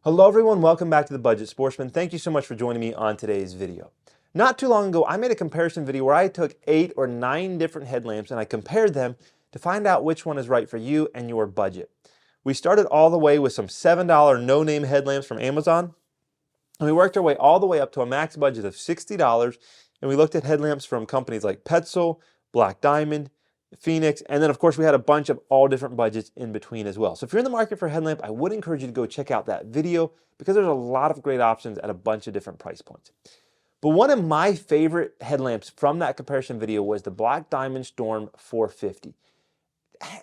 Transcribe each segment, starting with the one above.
Hello everyone, welcome back to the Budget Sportsman. Thank you so much for joining me on today's video. Not too long ago, I made a comparison video where I took 8 or 9 different headlamps and I compared them to find out which one is right for you and your budget. We started all the way with some $7 no-name headlamps from Amazon, and we worked our way all the way up to a max budget of $60, and we looked at headlamps from companies like Petzl, Black Diamond, Phoenix, and then of course we had a bunch of all different budgets in between as well. So if you're in the market for a headlamp, I would encourage you to go check out that video because there's a lot of great options at a bunch of different price points. But one of my favorite headlamps from that comparison video was the Black Diamond Storm 450.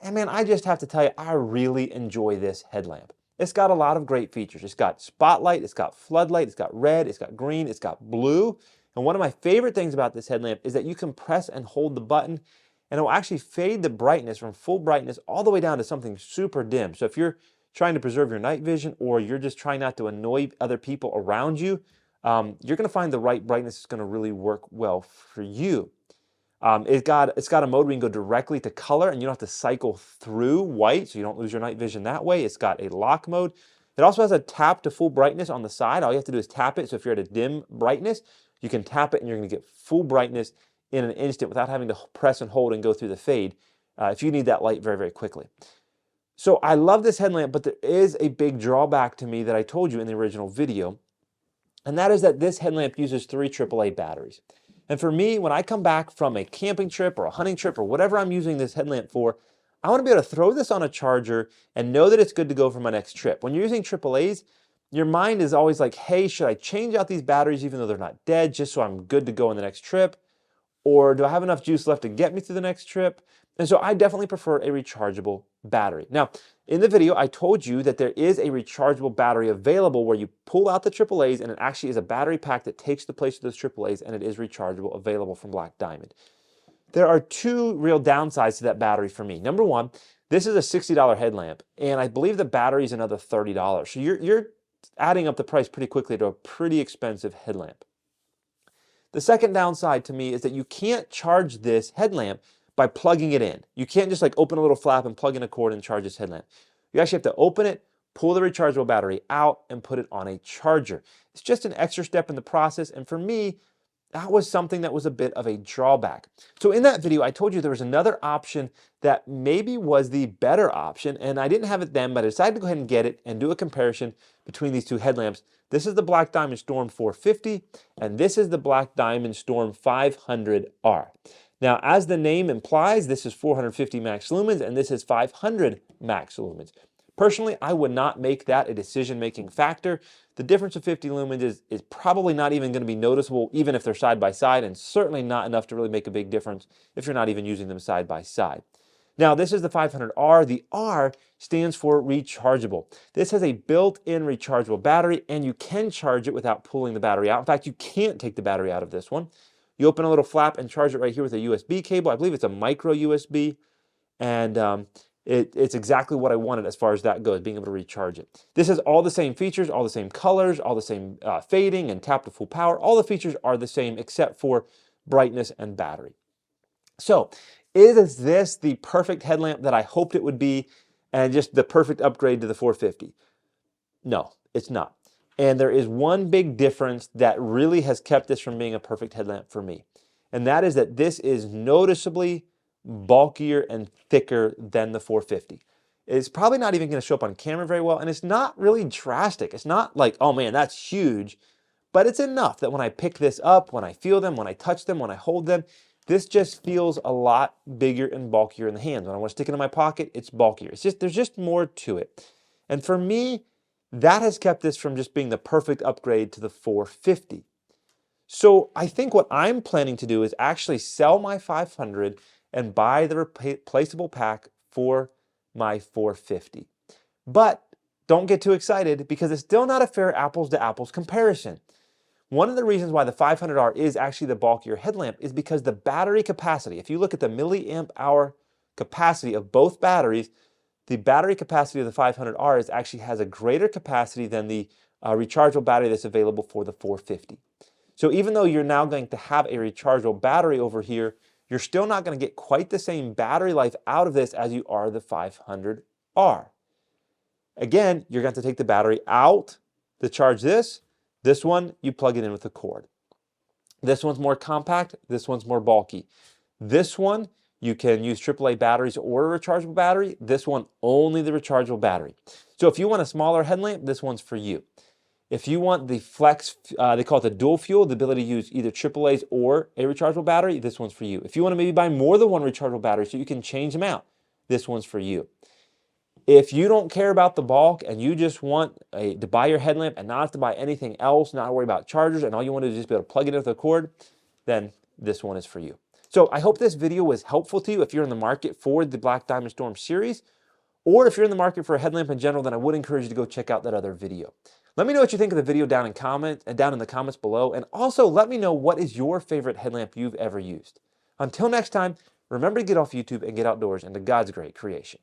And man, I just have to tell you, I really enjoy this headlamp. It's got a lot of great features. It's got spotlight, it's got floodlight, it's got red, it's got green, it's got blue. And one of my favorite things about this headlamp is that you can press and hold the button and it will actually fade the brightness from full brightness all the way down to something super dim. So if you're trying to preserve your night vision or you're just trying not to annoy other people around you, you're going to find the right brightness is going to really work well for you. It's got a mode where you can go directly to color and you don't have to cycle through white, so you don't lose your night vision that way. It's got a lock mode. It also has a tap to full brightness on the side. All you have to do is tap it. So if you're at a dim brightness, you can tap it and you're going to get full brightness in an instant without having to press and hold and go through the fade if you need that light very, very quickly. So I love this headlamp, but there is a big drawback to me that I told you in the original video, and that is that this headlamp uses 3 AAA batteries. And for me, when I come back from a camping trip or a hunting trip or whatever I'm using this headlamp for, I want to be able to throw this on a charger and know that it's good to go for my next trip. When you're using AAAs, your mind is always like, hey, should I change out these batteries even though they're not dead just so I'm good to go on the next trip? Or do I have enough juice left to get me through the next trip? And so I definitely prefer a rechargeable battery. Now, in the video, I told you that there is a rechargeable battery available where you pull out the AAAs and it actually is a battery pack that takes the place of those AAAs and it is rechargeable, available from Black Diamond. There are 2 real downsides to that battery for me. Number one, this is a $60 headlamp and I believe the battery is another $30. So you're adding up the price pretty quickly to a pretty expensive headlamp. The second downside to me is that you can't charge this headlamp by plugging it in. You can't just like open a little flap and plug in a cord and charge this headlamp. You actually have to open it, pull the rechargeable battery out, and put it on a charger. It's just an extra step in the process, and for me, that was something that was a bit of a drawback. So in that video, I told you there was another option that maybe was the better option, and I didn't have it then, but I decided to go ahead and get it and do a comparison between these 2 headlamps. This is the Black Diamond Storm 450, and this is the Black Diamond Storm 500R. Now, as the name implies, this is 450 max lumens, and this is 500 max lumens. Personally, I would not make that a decision-making factor. The difference of 50 lumens is probably not even going to be noticeable even if they're side by side, and certainly not enough to really make a big difference if you're not even using them side by side. Now, this is the 500R. The R stands for rechargeable. This has a built-in rechargeable battery, and you can charge it without pulling the battery out. In fact, you can't take the battery out of this one. You open a little flap and charge it right here with a USB cable. I believe it's a micro USB, and it's exactly what I wanted as far as that goes, being able to recharge it. This has all the same features, all the same colors, all the same fading and tap to full power. All the features are the same except for brightness and battery. So, is this the perfect headlamp that I hoped it would be and just the perfect upgrade to the 450? No, it's not. And there is one big difference that really has kept this from being a perfect headlamp for me. And that is that this is noticeably bulkier and thicker than the 450. It's probably not even going to show up on camera very well, and it's not really drastic. It's not like, oh man, that's huge, but it's enough that when I pick this up, when I feel them, when I touch them, when I hold them, this just feels a lot bigger and bulkier in the hands. When I want to stick it in my pocket, it's bulkier. There's just more to it. And for me, that has kept this from just being the perfect upgrade to the 450. So I think what I'm planning to do is actually sell my 500 and buy the replaceable pack for my 450. But don't get too excited because it's still not a fair apples to apples comparison. One of the reasons why the 500R is actually the bulkier headlamp is because the battery capacity, if you look at the milliamp hour capacity of both batteries, the battery capacity of the 500R actually has a greater capacity than the rechargeable battery that's available for the 450. So even though you're now going to have a rechargeable battery over here, you're still not going to get quite the same battery life out of this as you are the 500R. Again, you're going to have to take the battery out To charge this one, you plug it in with a cord. This one's more compact, this one's more bulky. This one, you can use AAA batteries or a rechargeable battery. This one, only the rechargeable battery. So if you want a smaller headlamp, this one's for you. If you want the flex, they call it the dual fuel, the ability to use either AAA's or a rechargeable battery, this one's for you. If you want to maybe buy more than one rechargeable battery so you can change them out, this one's for you. If you don't care about the bulk and you just want to buy your headlamp and not have to buy anything else, not worry about chargers, and all you want to do is just be able to plug it in with a cord, then this one is for you. So I hope this video was helpful to you if you're in the market for the Black Diamond Storm series, or if you're in the market for a headlamp in general, then I would encourage you to go check out that other video. Let me know what you think of the video down in the comments below, and also let me know what is your favorite headlamp you've ever used. Until next time, remember to get off YouTube and get outdoors into God's great creation.